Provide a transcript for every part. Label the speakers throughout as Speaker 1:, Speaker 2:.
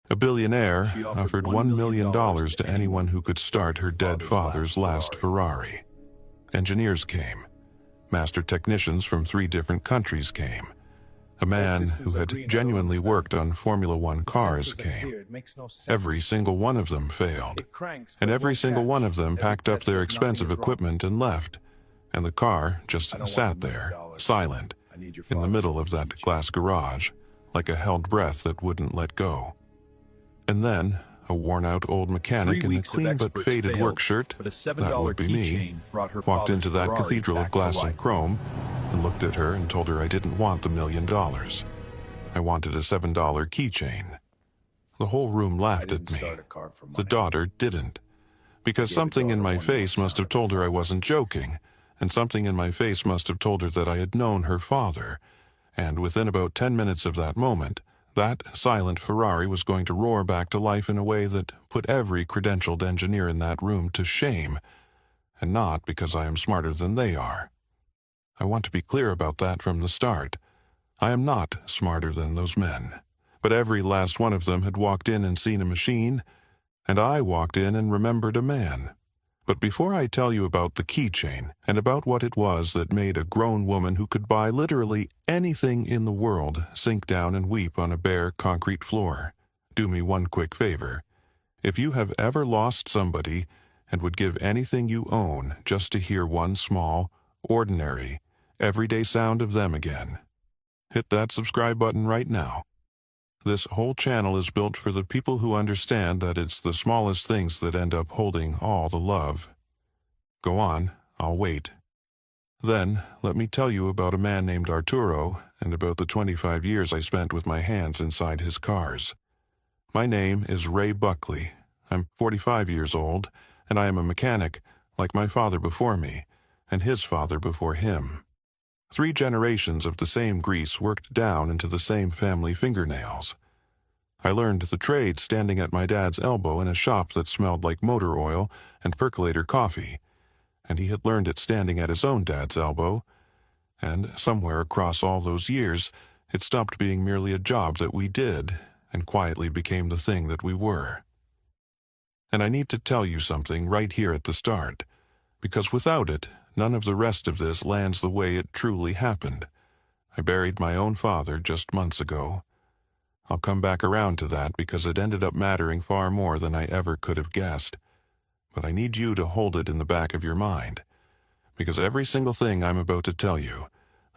Speaker 1: A billionaire offered $1 million to anyone who could start her dead father's last Ferrari. Engineers came. Master technicians from 3 different countries came. A man who had genuinely worked on Formula One cars came. Every single one of them failed. And every single one of them packed up their expensive equipment and left. And the car just sat there, silent, in the middle of that glass garage, like a held breath that wouldn't let go. And then, a worn-out old mechanic in a clean but faded work shirt, that would be me, walked into that cathedral of glass and chrome and looked at her and told her I didn't want the $1 million. I wanted a $7 keychain. The whole room laughed at me. The daughter didn't. Because something in my face must have told her I wasn't joking, and something in my face must have told her that I had known her father, and within about 10 minutes of that moment, that silent Ferrari was going to roar back to life in a way that put every credentialed engineer in that room to shame, and not because I am smarter than they are. I want to be clear about that from the start. I am not smarter than those men, but every last one of them had walked in and seen a machine, and I walked in and remembered a man. But before I tell you about the keychain and about what it was that made a grown woman who could buy literally anything in the world sink down and weep on a bare concrete floor, do me one quick favor. If you have ever lost somebody and would give anything you own just to hear one small, ordinary, everyday sound of them again, hit that subscribe button right now. This whole channel is built for the people who understand that it's the smallest things that end up holding all the love. Go on, I'll wait. Then, let me tell you about a man named Arturo and about the 25 years I spent with my hands inside his cars. My name is Ray Buckley. I'm 45 years old, and I am a mechanic, like my father before me, and his father before him. 3 generations of the same grease worked down into the same family fingernails. I learned the trade standing at my dad's elbow in a shop that smelled like motor oil and percolator coffee, and he had learned it standing at his own dad's elbow, and somewhere across all those years, it stopped being merely a job that we did and quietly became the thing that we were. And I need to tell you something right here at the start, because without it, none of the rest of this lands the way it truly happened. I buried my own father just months ago. I'll come back around to that because it ended up mattering far more than I ever could have guessed. But I need you to hold it in the back of your mind, because every single thing I'm about to tell you,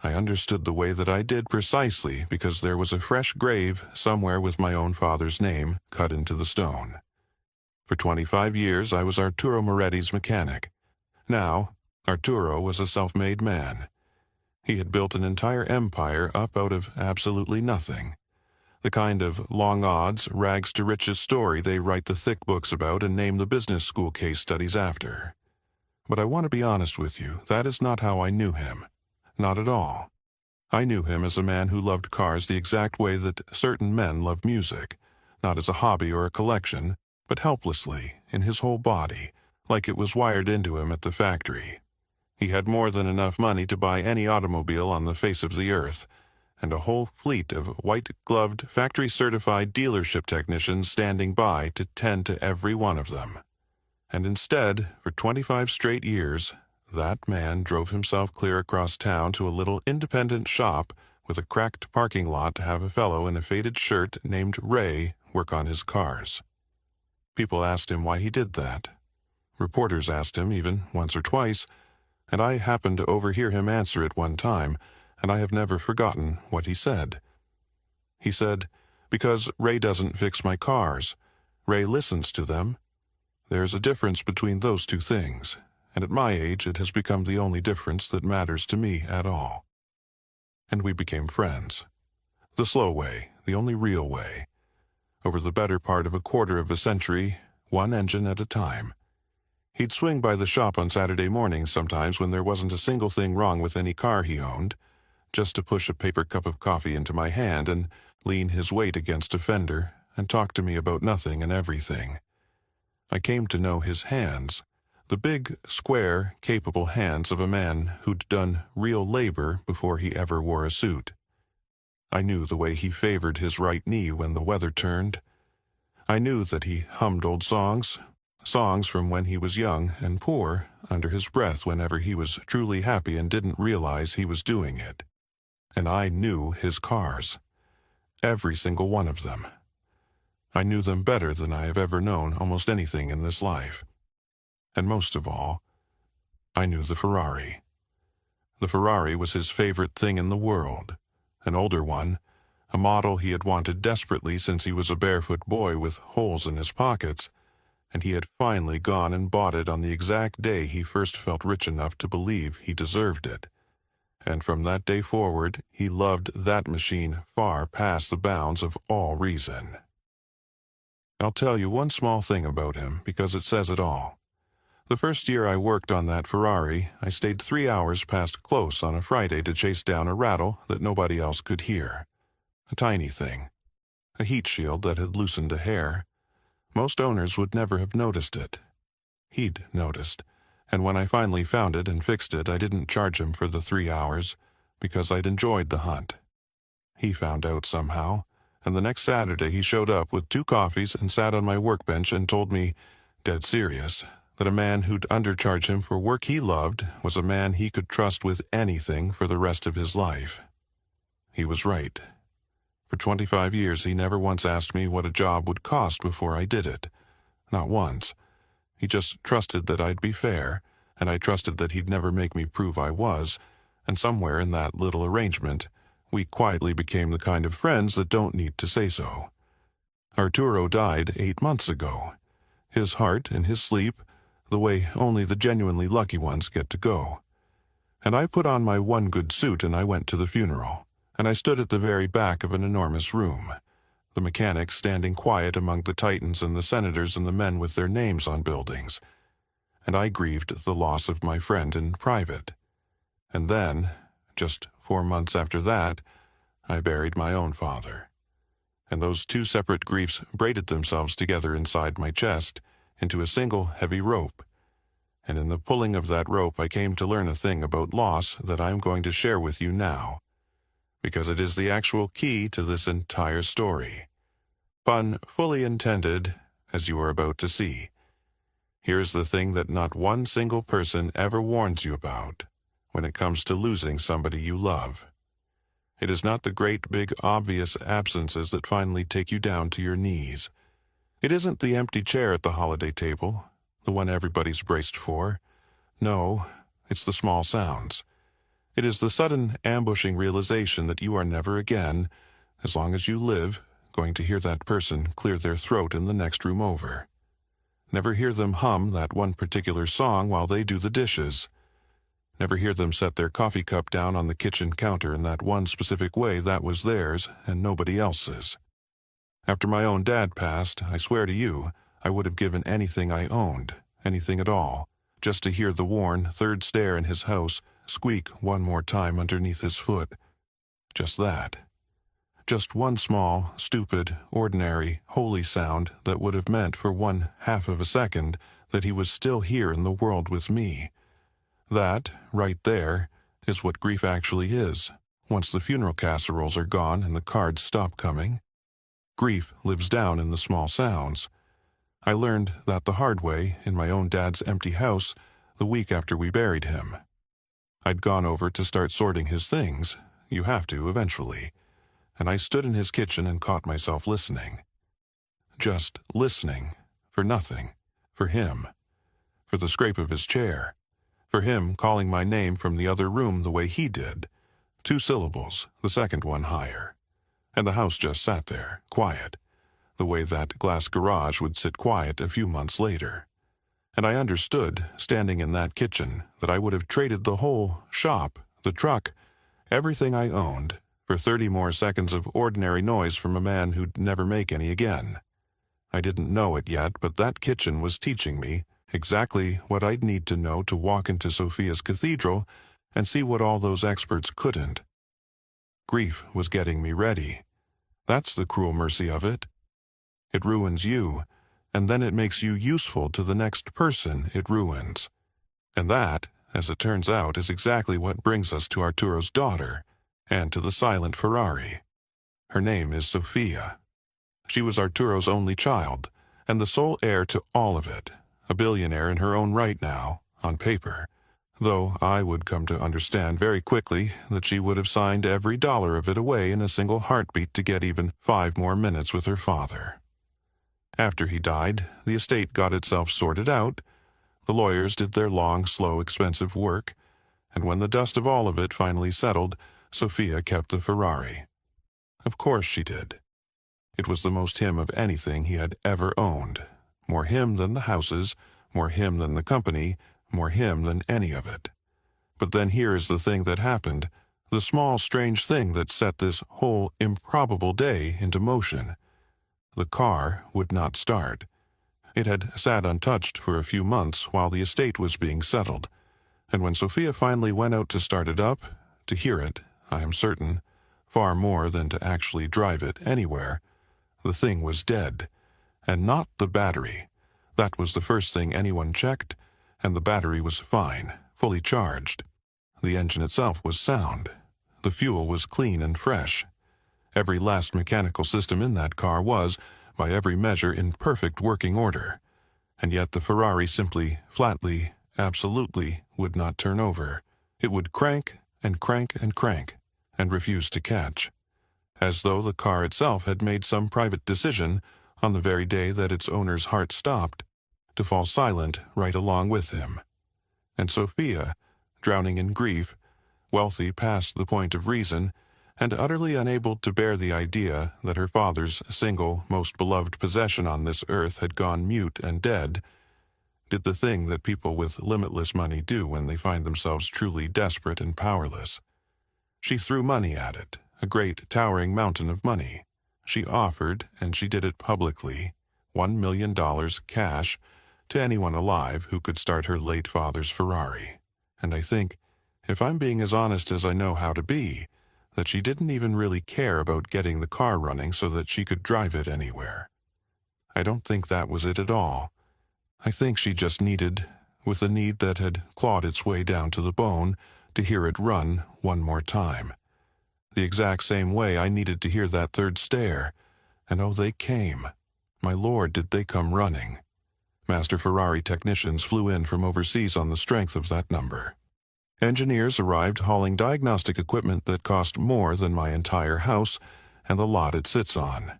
Speaker 1: I understood the way that I did precisely because there was a fresh grave somewhere with my own father's name cut into the stone. For 25 years, I was Arturo Moretti's mechanic. Now, Arturo was a self-made man. He had built an entire empire up out of absolutely nothing. The kind of long odds, rags to riches story they write the thick books about and name the business school case studies after. But I want to be honest with you, that is not how I knew him. Not at all. I knew him as a man who loved cars the exact way that certain men love music, not as a hobby or a collection, but helplessly, in his whole body, like it was wired into him at the factory. He had more than enough money to buy any automobile on the face of the earth, and a whole fleet of white-gloved, factory-certified dealership technicians standing by to tend to every one of them. And instead, for 25 straight years, that man drove himself clear across town to a little independent shop with a cracked parking lot to have a fellow in a faded shirt named Ray work on his cars. People asked him why he did that. Reporters asked him even once or twice, and I happened to overhear him answer it one time, and I have never forgotten what he said. He said, "Because Ray doesn't fix my cars. Ray listens to them. There's a difference between those 2 things, and at my age it has become the only difference that matters to me at all." And we became friends. The slow way, the only real way. Over the better part of a quarter of a century, one engine at a time. He'd swing by the shop on Saturday mornings sometimes when there wasn't a single thing wrong with any car he owned, just to push a paper cup of coffee into my hand and lean his weight against a fender and talk to me about nothing and everything. I came to know his hands, the big, square, capable hands of a man who'd done real labor before he ever wore a suit. I knew the way he favored his right knee when the weather turned. I knew that he hummed old songs from when he was young and poor, under his breath whenever he was truly happy and didn't realize he was doing it. And I knew his cars, every single one of them. I knew them better than I have ever known almost anything in this life. And most of all, I knew the Ferrari. The Ferrari was his favorite thing in the world, an older one, a model he had wanted desperately since he was a barefoot boy with holes in his pockets, and he had finally gone and bought it on the exact day he first felt rich enough to believe he deserved it. And from that day forward, he loved that machine far past the bounds of all reason. I'll tell you one small thing about him because it says it all. The first year I worked on that Ferrari, I stayed 3 hours past close on a Friday to chase down a rattle that nobody else could hear. A tiny thing. A heat shield that had loosened a hair. Most owners would never have noticed it. He'd noticed, and when I finally found it and fixed it, I didn't charge him for the 3 hours, because I'd enjoyed the hunt. He found out somehow, and the next Saturday he showed up with 2 coffees and sat on my workbench and told me, dead serious, that a man who'd undercharge him for work he loved was a man he could trust with anything for the rest of his life. He was right. For 25 years he never once asked me what a job would cost before I did it. Not once. He just trusted that I'd be fair, and I trusted that he'd never make me prove I was, and somewhere in that little arrangement, we quietly became the kind of friends that don't need to say so. Arturo died 8 months ago. His heart in his sleep, the way only the genuinely lucky ones get to go. And I put on my one good suit and I went to the funeral, and I stood at the very back of an enormous room, the mechanics standing quiet among the titans and the senators and the men with their names on buildings. And I grieved the loss of my friend in private. And then, just 4 months after that, I buried my own father. And those 2 separate griefs braided themselves together inside my chest into a single heavy rope. And in the pulling of that rope I came to learn a thing about loss that I am going to share with you now, because it is the actual key to this entire story. Pun fully intended, as you are about to see. Here's the thing that not one single person ever warns you about when it comes to losing somebody you love. It is not the great big obvious absences that finally take you down to your knees. It isn't the empty chair at the holiday table, the one everybody's braced for. No, it's the small sounds. It is the sudden ambushing realization that you are never again, as long as you live, going to hear that person clear their throat in the next room over. Never hear them hum that one particular song while they do the dishes. Never hear them set their coffee cup down on the kitchen counter in that one specific way that was theirs and nobody else's. After my own dad passed, I swear to you, I would have given anything I owned, anything at all, just to hear the worn third stair in his house squeak one more time underneath his foot. Just that. Just one small, stupid, ordinary, holy sound that would have meant for 1/2 of a second that he was still here in the world with me. That, right there, is what grief actually is, once the funeral casseroles are gone and the cards stop coming. Grief lives down in the small sounds. I learned that the hard way in my own dad's empty house the week after we buried him. I'd gone over to start sorting his things. You have to, eventually. And I stood in his kitchen and caught myself listening. Just listening. For nothing. For him. For the scrape of his chair. For him calling my name from the other room the way he did. 2 syllables, the second one higher. And the house just sat there, quiet, the way that glass garage would sit quiet a few months later. And I understood, standing in that kitchen, that I would have traded the whole shop, the truck, everything I owned, for 30 more seconds of ordinary noise from a man who'd never make any again. I didn't know it yet, but that kitchen was teaching me exactly what I'd need to know to walk into Sophia's cathedral and see what all those experts couldn't. Grief was getting me ready. That's the cruel mercy of it. It ruins you, and then it makes you useful to the next person it ruins. And that, as it turns out, is exactly what brings us to Arturo's daughter, and to the silent Ferrari. Her name is Sophia. She was Arturo's only child, and the sole heir to all of it, a billionaire in her own right now, on paper, though I would come to understand very quickly that she would have signed every dollar of it away in a single heartbeat to get even 5 more minutes with her father. After he died, the estate got itself sorted out, the lawyers did their long, slow, expensive work, and when the dust of all of it finally settled, Sophia kept the Ferrari. Of course she did. It was the most him of anything he had ever owned. More him than the houses, more him than the company, more him than any of it. But then here is the thing that happened, the small, strange thing that set this whole improbable day into motion. The car would not start. It had sat untouched for a few months while the estate was being settled, and when Sophia finally went out to start it up, to hear it, I am certain, far more than to actually drive it anywhere, the thing was dead. And not the battery. That was the first thing anyone checked, and the battery was fine, fully charged. The engine itself was sound. The fuel was clean and fresh. Every last mechanical system in that car was, by every measure, in perfect working order. And yet the Ferrari simply, flatly, absolutely would not turn over. It would crank and crank and crank, and refuse to catch, as though the car itself had made some private decision, on the very day that its owner's heart stopped, to fall silent right along with him. And Sophia, drowning in grief, wealthy past the point of reason, and utterly unable to bear the idea that her father's single, most beloved possession on this earth had gone mute and dead, did the thing that people with limitless money do when they find themselves truly desperate and powerless. She threw money at it, a great towering mountain of money. She offered, and she did it publicly, $1 million cash to anyone alive who could start her late father's Ferrari. And I think, if I'm being as honest as I know how to be, that she didn't even really care about getting the car running so that she could drive it anywhere. I don't think that was it at all. I think she just needed, with a need that had clawed its way down to the bone, to hear it run one more time. The exact same way I needed to hear that third stare. And oh, they came. My lord, did they come running. Master Ferrari technicians flew in from overseas on the strength of that number. Engineers arrived hauling diagnostic equipment that cost more than my entire house and the lot it sits on.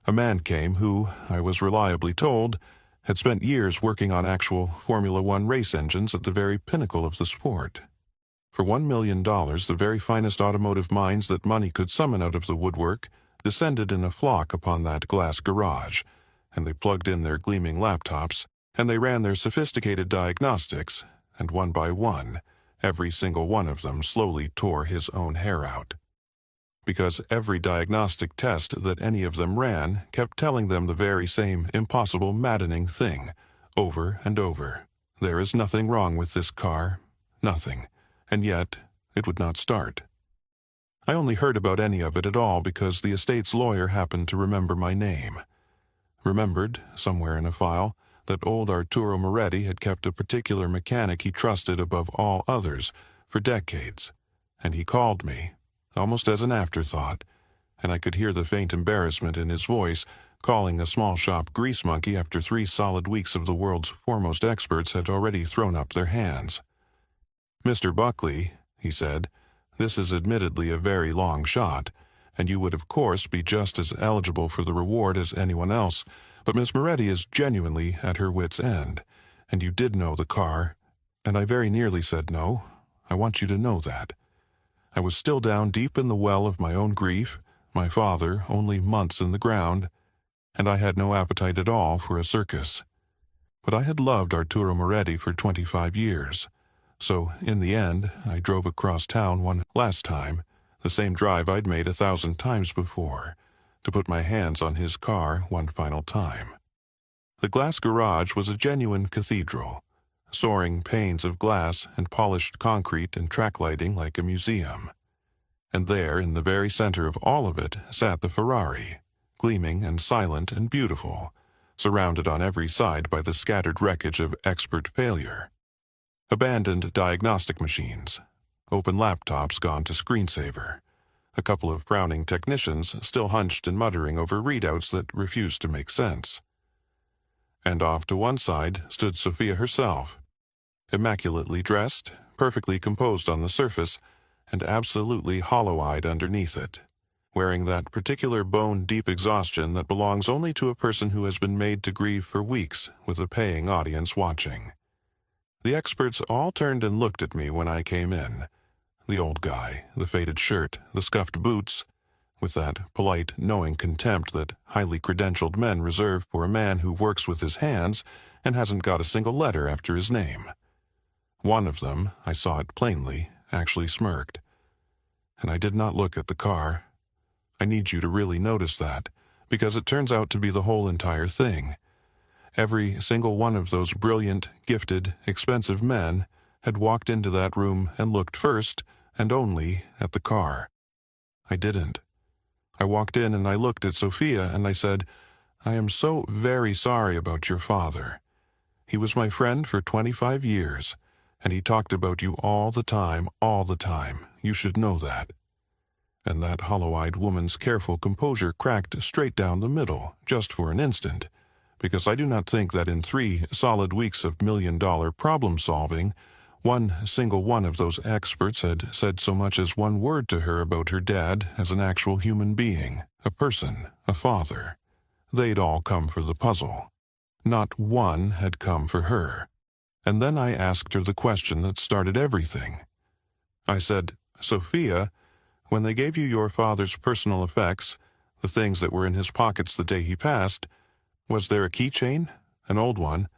Speaker 1: A man came who, I was reliably told, had spent years working on actual Formula One race engines at the very pinnacle of the sport. For $1 million, the very finest automotive minds that money could summon out of the woodwork descended in a flock upon that glass garage, and they plugged in their gleaming laptops, and they ran their sophisticated diagnostics, and one by one, every single one of them slowly tore his own hair out. Because every diagnostic test that any of them ran kept telling them the very same impossible, maddening thing, over and over. There is nothing wrong with this car, nothing. And yet, it would not start. I only heard about any of it at all because the estate's lawyer happened to remember my name. Remembered, somewhere in a file, that old Arturo Moretti had kept a particular mechanic he trusted above all others for decades, and he called me, almost as an afterthought, and I could hear the faint embarrassment in his voice, calling a small shop grease monkey after 3 solid weeks of the world's foremost experts had already thrown up their hands. "Mr. Buckley," he said, "this is admittedly a very long shot, and you would of course be just as eligible for the reward as anyone else, but Miss Moretti is genuinely at her wit's end, and you did know the car, and I very nearly said no. I want you to know that. I was still down deep in the well of my own grief, my father only months in the ground, and I had no appetite at all for a circus. But I had loved Arturo Moretti for 25 years. So, in the end, I drove across town one last time, the same drive I'd made 1,000 times before, to put my hands on his car one final time. The glass garage was a genuine cathedral, soaring panes of glass and polished concrete and track lighting like a museum. And there, in the very center of all of it, sat the Ferrari, gleaming and silent and beautiful, surrounded on every side by the scattered wreckage of expert failure. Abandoned diagnostic machines, open laptops gone to screensaver, a couple of frowning technicians still hunched and muttering over readouts that refused to make sense. And off to one side stood Sophia herself, immaculately dressed, perfectly composed on the surface, and absolutely hollow-eyed underneath it, wearing that particular bone-deep exhaustion that belongs only to a person who has been made to grieve for weeks with a paying audience watching. The experts all turned and looked at me when I came in. The old guy, the faded shirt, the scuffed boots, with that polite, knowing contempt that highly credentialed men reserve for a man who works with his hands and hasn't got a single letter after his name. One of them, I saw it plainly, actually smirked. And I did not look at the car. I need you to really notice that, because it turns out to be the whole entire thing. Every single one of those brilliant, gifted, expensive men had walked into that room and looked first, and only, at the car. I didn't. I walked in and I looked at Sophia and I said, "I am so very sorry about your father. He was my friend for 25 years, and he talked about you all the time, all the time. You should know that." And that hollow-eyed woman's careful composure cracked straight down the middle, just for an instant, because I do not think that in 3 solid weeks of million-dollar problem-solving, one single one of those experts had said so much as one word to her about her dad as an actual human being, a person, a father. They'd all come for the puzzle. Not one had come for her. And then I asked her the question that started everything. I said, "Sophia, when they gave you your father's personal effects, the things that were in his pockets the day he passed, was there a keychain, an old one,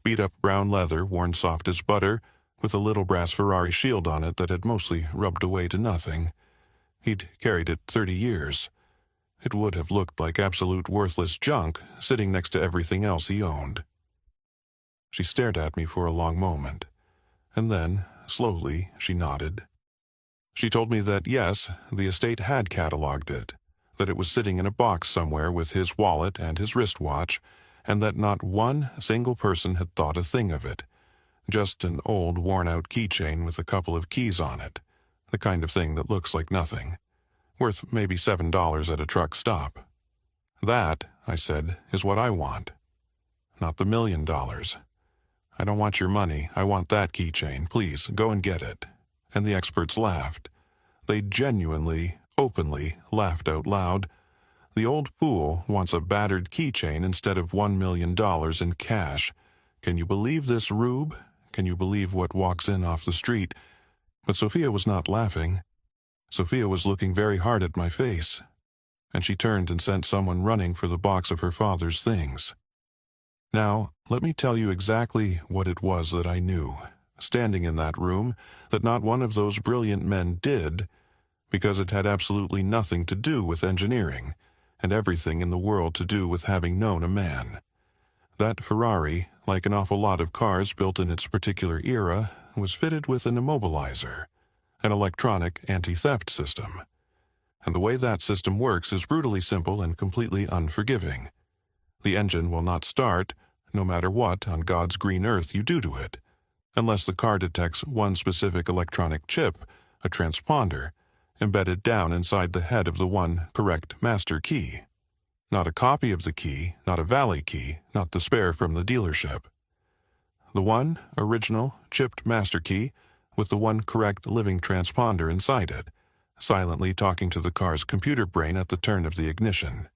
Speaker 1: beat-up brown leather worn soft as butter, with a little brass Ferrari shield on it that had mostly rubbed away to nothing? He'd carried it 30 years. It would have looked like absolute worthless junk sitting next to everything else he owned." She stared at me for a long moment, and then, slowly, she nodded. She told me that, yes, the estate had catalogued it, that it was sitting in a box somewhere with his wallet and his wristwatch, and that not one single person had thought a thing of it. Just an old, worn-out keychain with a couple of keys on it, the kind of thing that looks like nothing, worth maybe $7 at a truck stop. "That," I said, "is what I want. Not the $1 million. I don't want your money. I want that keychain. Please, go and get it." And the experts laughed. They genuinely, openly laughed out loud. "The old fool wants a battered keychain instead of $1 million in cash. Can you believe this rube? Can you believe what walks in off the street?" But Sophia was not laughing. Sophia was looking very hard at my face, and she turned and sent someone running for the box of her father's things. Now, let me tell you exactly what it was that I knew, standing in that room, that not one of those brilliant men did, because it had absolutely nothing to do with engineering, and everything in the world to do with having known a man. That Ferrari, like an awful lot of cars built in its particular era, was fitted with an immobilizer, an electronic anti-theft system. And the way that system works is brutally simple and completely unforgiving. The engine will not start, no matter what on God's green earth you do to it, unless the car detects one specific electronic chip, a transponder, embedded down inside the head of the one correct master key. Not a copy of the key, not a valet key, not the spare from the dealership. The one original chipped master key with the one correct living transponder inside it, silently talking to the car's computer brain at the turn of the ignition.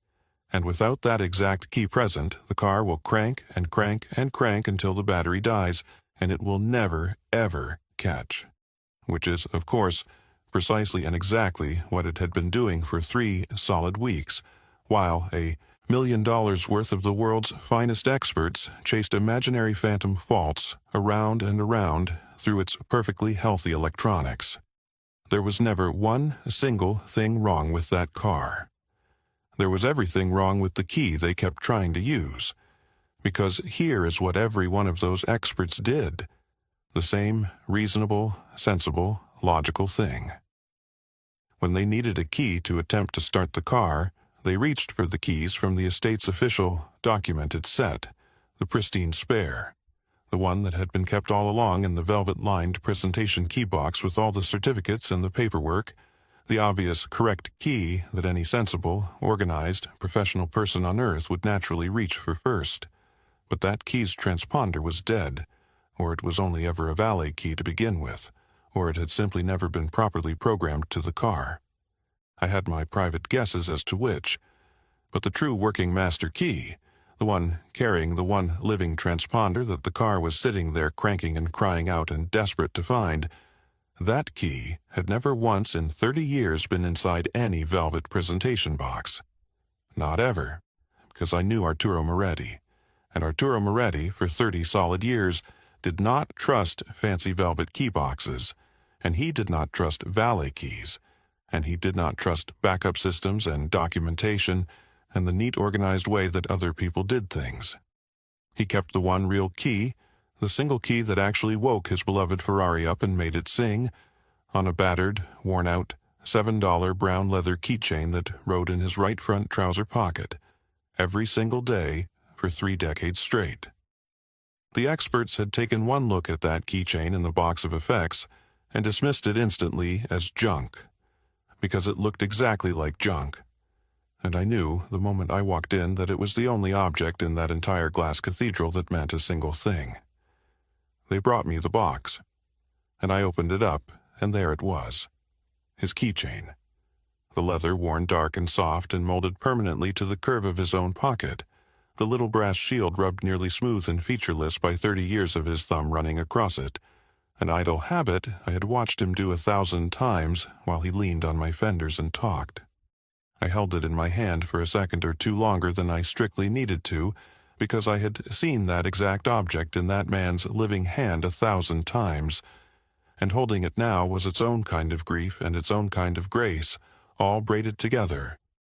Speaker 1: And without that exact key present, the car will crank and crank and crank until the battery dies, and it will never, ever catch. Which is, of course, precisely and exactly what it had been doing for 3 solid weeks, while $1 million worth of the world's finest experts chased imaginary phantom faults around and around through its perfectly healthy electronics. There was never one single thing wrong with that car. There was everything wrong with the key they kept trying to use, because here is what every one of those experts did. The same reasonable, sensible, logical thing. When they needed a key to attempt to start the car, they reached for the keys from the estate's official, documented set, the pristine spare, the one that had been kept all along in the velvet-lined presentation key box with all the certificates and the paperwork, The obvious correct key that any sensible, organized, professional person on Earth would naturally reach for first. But that key's transponder was dead, or it was only ever a valet key to begin with, or it had simply never been properly programmed to the car. I had my private guesses as to which, but the true working master key, the one carrying the one living transponder that the car was sitting there cranking and crying out and desperate to find, that key had never once in 30 years been inside any velvet presentation box. Not ever, because I knew Arturo Moretti, and Arturo Moretti, for 30 solid years, did not trust fancy velvet key boxes, and he did not trust valet keys, and he did not trust backup systems and documentation and the neat organized way that other people did things. He kept the one real key, the single key that actually woke his beloved Ferrari up and made it sing, on a battered, worn-out, $7 brown leather keychain that rode in his right front trouser pocket, every single day for 3 decades straight. The experts had taken one look at that keychain in the box of effects and dismissed it instantly as junk, because it looked exactly like junk. And I knew, the moment I walked in, that it was the only object in that entire glass cathedral that meant a single thing. They brought me the box, and I opened it up, and there it was, his keychain. The leather worn dark and soft and molded permanently to the curve of his own pocket, the little brass shield rubbed nearly smooth and featureless by 30 years of his thumb running across it, an idle habit I had watched him do 1,000 times while he leaned on my fenders and talked. I held it in my hand for a second or two longer than I strictly needed to, because I had seen that exact object in that man's living hand 1,000 times, and holding it now was its own kind of grief and its own kind of grace, all braided together.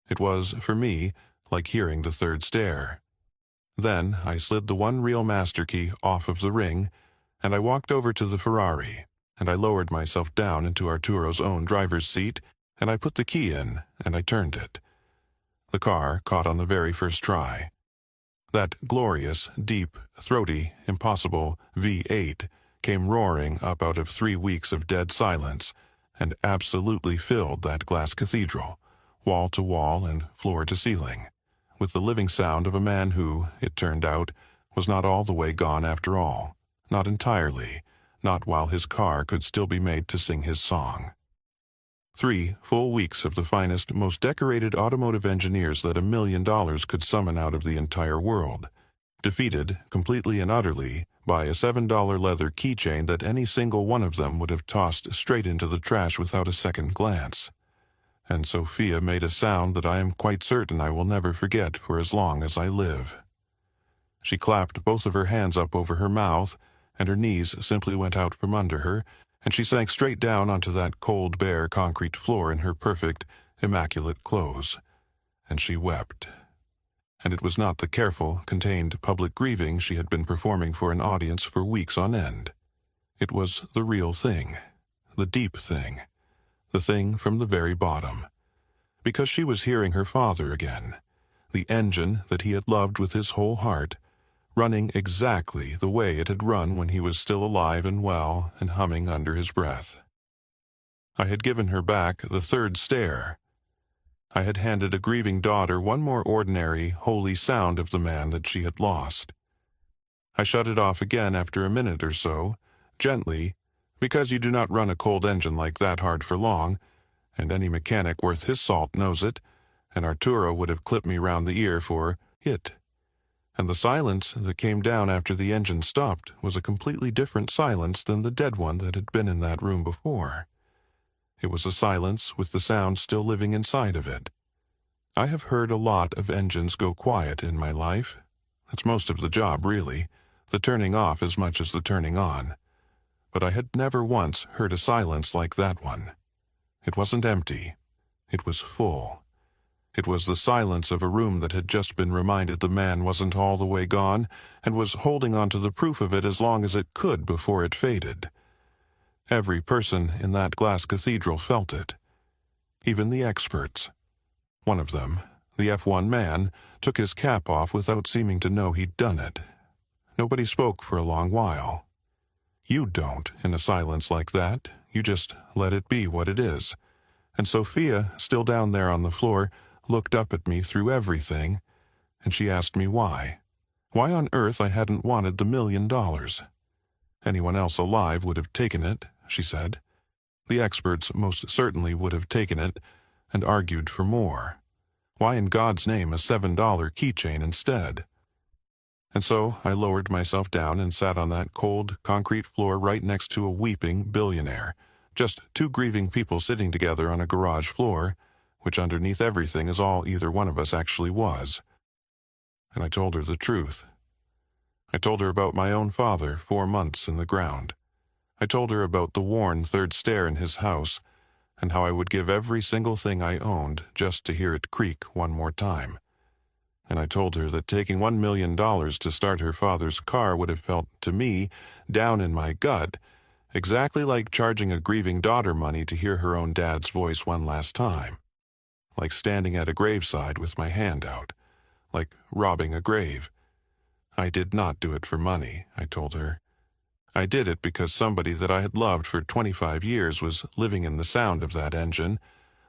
Speaker 1: It was, for me, like hearing the third stare. Then I slid the one real master key off of the ring, and I walked over to the Ferrari, and I lowered myself down into Arturo's own driver's seat, and I put the key in, and I turned it. The car caught on the very first try. That glorious, deep, throaty, impossible V8 came roaring up out of 3 weeks of dead silence and absolutely filled that glass cathedral, wall to wall and floor to ceiling, with the living sound of a man who, it turned out, was not all the way gone after all, not entirely, not while his car could still be made to sing his song. 3 full weeks of the finest, most decorated automotive engineers that $1 million could summon out of the entire world, defeated, completely and utterly, by a $7 leather keychain that any single one of them would have tossed straight into the trash without a second glance. And Sophia made a sound that I am quite certain I will never forget for as long as I live. She clapped both of her hands up over her mouth, and her knees simply went out from under her, and she sank straight down onto that cold, bare concrete floor in her perfect, immaculate clothes. And she wept. And it was not the careful, contained public grieving she had been performing for an audience for weeks on end. It was the real thing, the deep thing, the thing from the very bottom. Because she was hearing her father again, the engine that he had loved with his whole heart, running exactly the way it had run when he was still alive and well and humming under his breath. I had given her back the third stare. I had handed a grieving daughter one more ordinary, holy sound of the man that she had lost. I shut it off again after a minute or so, gently, because you do not run a cold engine like that hard for long, and any mechanic worth his salt knows it, and Arturo would have clipped me round the ear for it. And the silence that came down after the engine stopped was a completely different silence than the dead one that had been in that room before. It was a silence with the sound still living inside of it. I have heard a lot of engines go quiet in my life. That's most of the job, really, the turning off as much as the turning on. But I had never once heard a silence like that one. It wasn't empty. It was full. It was the silence of a room that had just been reminded the man wasn't all the way gone and was holding on to the proof of it as long as it could before it faded. Every person in that glass cathedral felt it. Even the experts. One of them, the F1 man, took his cap off without seeming to know he'd done it. Nobody spoke for a long while. You don't in a silence like that. You just let it be what it is. And Sophia, still down there on the floor, looked up at me through everything, and she asked me why. Why on earth I hadn't wanted the $1 million. Anyone else alive would have taken it, she said. The experts most certainly would have taken it and argued for more. Why in God's name a $7 keychain instead? And so I lowered myself down and sat on that cold, concrete floor right next to a weeping billionaire, just two grieving people sitting together on a garage floor, which underneath everything is all either one of us actually was. And I told her the truth. I told her about my own father, 4 months in the ground. I told her about the worn third stair in his house, and how I would give every single thing I owned just to hear it creak one more time. And I told her that taking $1 million to start her father's car would have felt, to me, down in my gut, exactly like charging a grieving daughter money to hear her own dad's voice one last time. Like standing at a graveside with my hand out. Like robbing a grave. I did not do it for money, I told her. I did it because somebody that I had loved for 25 years was living in the sound of that engine,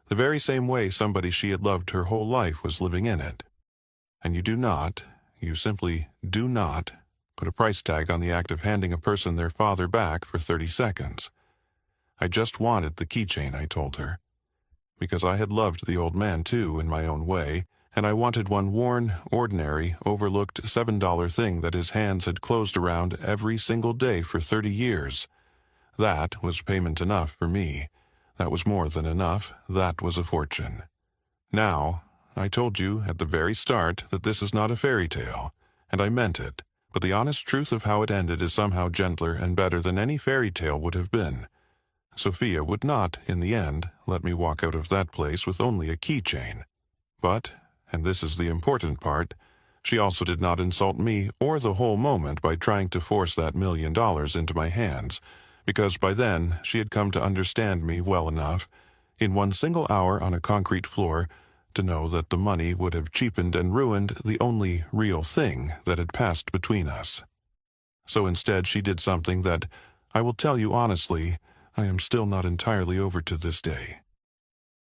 Speaker 1: the very same way somebody she had loved her whole life was living in it. And you simply do not, put a price tag on the act of handing a person their father back for 30 seconds. I just wanted the keychain, I told her. Because I had loved the old man too, in my own way, and I wanted one worn, ordinary, overlooked $7 thing that his hands had closed around every single day for 30 years. That was payment enough for me. That was more than enough. That was a fortune. Now, I told you at the very start that this is not a fairy tale, and I meant it, but the honest truth of how it ended is somehow gentler and better than any fairy tale would have been. Sophia would not, in the end, let me walk out of that place with only a keychain. But, and this is the important part, she also did not insult me or the whole moment by trying to force that $1 million into my hands, because by then she had come to understand me well enough, in one single hour on a concrete floor, to know that the money would have cheapened and ruined the only real thing that had passed between us. So instead she did something that, I will tell you honestly, I am still not entirely over to this day.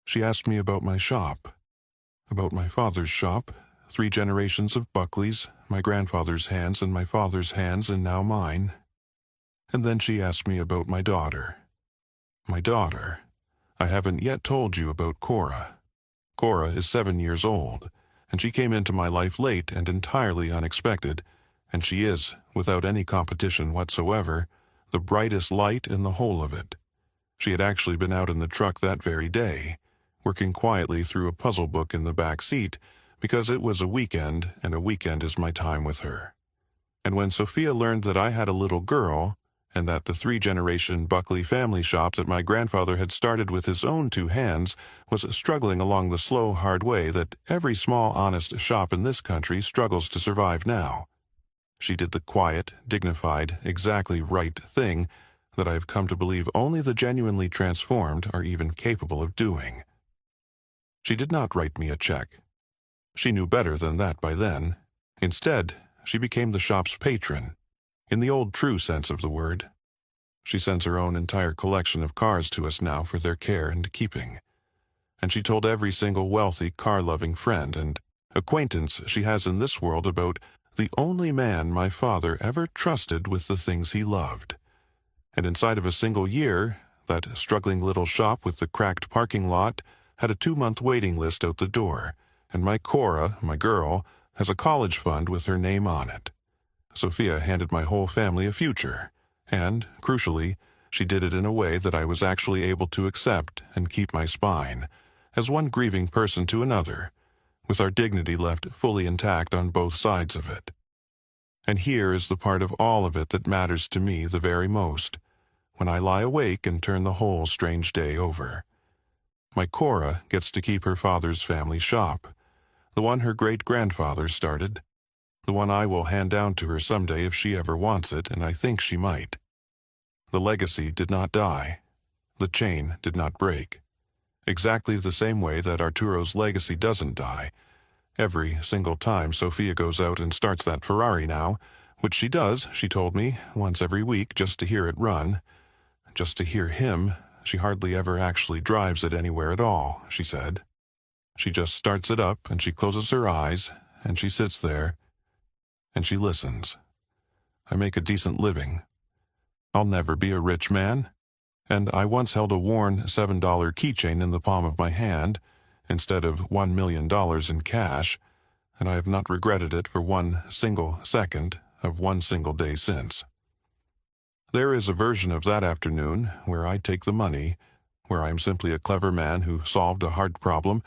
Speaker 1: She asked me about my shop. About my father's shop, 3 generations of Buckleys, my grandfather's hands and my father's hands and now mine. And then she asked me about my daughter. My daughter. I haven't yet told you about Cora. Cora is 7 years old, and she came into my life late and entirely unexpected, and she is, without any competition whatsoever, the brightest light in the whole of it. She had actually been out in the truck that very day, working quietly through a puzzle book in the back seat, because it was a weekend, and a weekend is my time with her. And when Sophia learned that I had a little girl, and that the 3-generation Buckley family shop that my grandfather had started with his own 2 hands was struggling along the slow, hard way that every small, honest shop in this country struggles to survive now, she did the quiet, dignified, exactly right thing that I have come to believe only the genuinely transformed are even capable of doing. She did not write me a check. She knew better than that by then. Instead, she became the shop's patron, in the old true sense of the word. She sends her own entire collection of cars to us now for their care and keeping. And she told every single wealthy, car-loving friend and acquaintance she has in this world about the only man my father ever trusted with the things he loved. And inside of a single year, that struggling little shop with the cracked parking lot had a 2-month waiting list out the door, and my Cora, my girl, has a college fund with her name on it. Sophia handed my whole family a future, and, crucially, she did it in a way that I was actually able to accept and keep my spine, as one grieving person to another, with our dignity left fully intact on both sides of it. And here is the part of all of it that matters to me the very most, when I lie awake and turn the whole strange day over. My Cora gets to keep her father's family shop, the one her great-grandfather started, the one I will hand down to her someday if she ever wants it, and I think she might. The legacy did not die. The chain did not break. Exactly the same way that Arturo's legacy doesn't die. Every single time Sophia goes out and starts that Ferrari now, which she does, she told me, once every week just to hear it run, just to hear him, she hardly ever actually drives it anywhere at all, she said. She just starts it up and she closes her eyes and she sits there and she listens. I make a decent living. I'll never be a rich man. And I once held a worn $7 keychain in the palm of my hand instead of $1 million in cash, and I have not regretted it for one single second of one single day since. There is a version of that afternoon where I take the money, where I am simply a clever man who solved a hard problem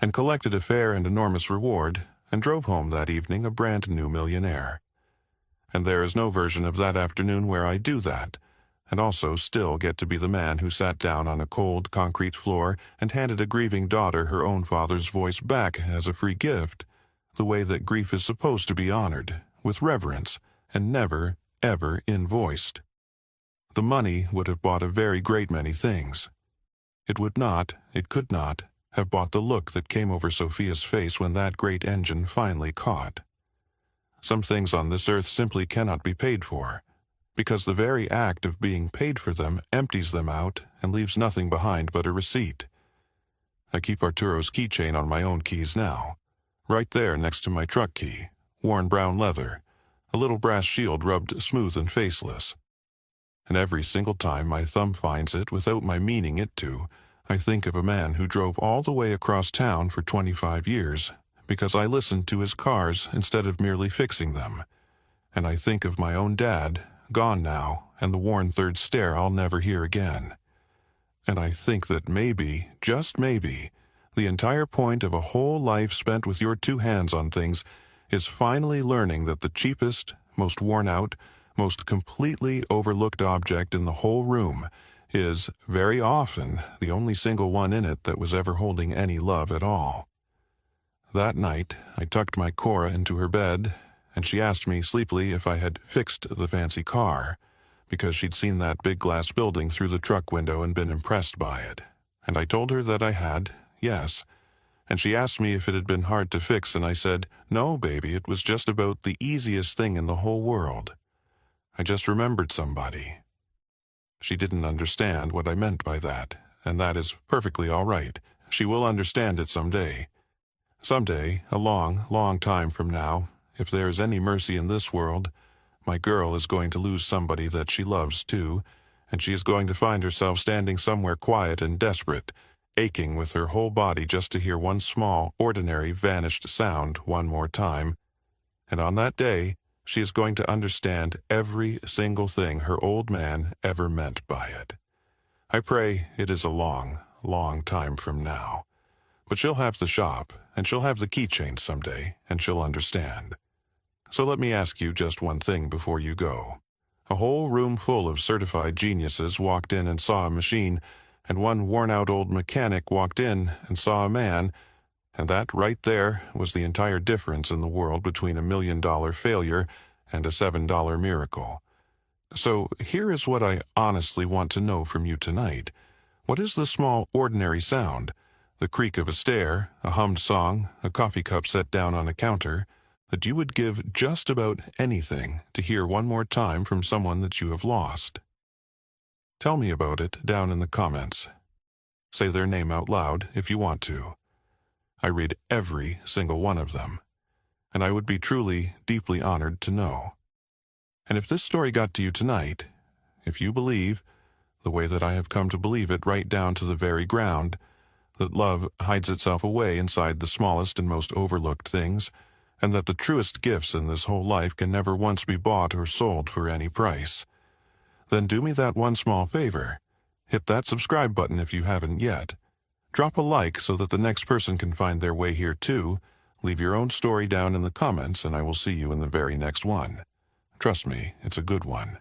Speaker 1: and collected a fair and enormous reward and drove home that evening a brand new millionaire. And there is no version of that afternoon where I do that, and also still get to be the man who sat down on a cold concrete floor and handed a grieving daughter her own father's voice back as a free gift, the way that grief is supposed to be honored, with reverence, and never, ever invoiced. The money would have bought a very great many things. It could not, have bought the look that came over Sophia's face when that great engine finally caught. Some things on this earth simply cannot be paid for, because the very act of being paid for them empties them out and leaves nothing behind but a receipt. I keep Arturo's keychain on my own keys now, right there next to my truck key, worn brown leather, a little brass shield rubbed smooth and faceless. And every single time my thumb finds it without my meaning it to, I think of a man who drove all the way across town for 25 years because I listened to his cars instead of merely fixing them. And I think of my own dad, gone now, and the worn third stair I'll never hear again. And I think that maybe, just maybe, the entire point of a whole life spent with your two hands on things is finally learning that the cheapest, most worn out, most completely overlooked object in the whole room is, very often, the only single one in it that was ever holding any love at all. That night, I tucked my Cora into her bed, and she asked me sleepily if I had fixed the fancy car, because she'd seen that big glass building through the truck window and been impressed by it. And I told her that I had, yes. And she asked me if it had been hard to fix, and I said, no, baby, it was just about the easiest thing in the whole world. I just remembered somebody. She didn't understand what I meant by that, and that is perfectly all right. She will understand it someday. Someday, a long, long time from now, if there is any mercy in this world, my girl is going to lose somebody that she loves too, and she is going to find herself standing somewhere quiet and desperate, aching with her whole body just to hear one small, ordinary, vanished sound one more time. And on that day, she is going to understand every single thing her old man ever meant by it. I pray it is a long, long time from now. But she'll have the shop, and she'll have the keychain someday, and she'll understand. So let me ask you just one thing before you go. A whole room full of certified geniuses walked in and saw a machine, and one worn-out old mechanic walked in and saw a man, and that right there was the entire difference in the world between $1 million failure and a $7 miracle. So here is what I honestly want to know from you tonight. What is the small, ordinary sound, the creak of a stair, a hummed song, a coffee cup set down on a counter, that you would give just about anything to hear one more time from someone that you have lost? Tell me about it down in the comments. Say their name out loud if you want to. I read every single one of them, and I would be truly, deeply honored to know. And if this story got to you tonight, if you believe, the way that I have come to believe it right down to the very ground, that love hides itself away inside the smallest and most overlooked things, and that the truest gifts in this whole life can never once be bought or sold for any price, then do me that one small favor. Hit that subscribe button if you haven't yet. Drop a like so that the next person can find their way here too. Leave your own story down in the comments, and I will see you in the very next one. Trust me, it's a good one.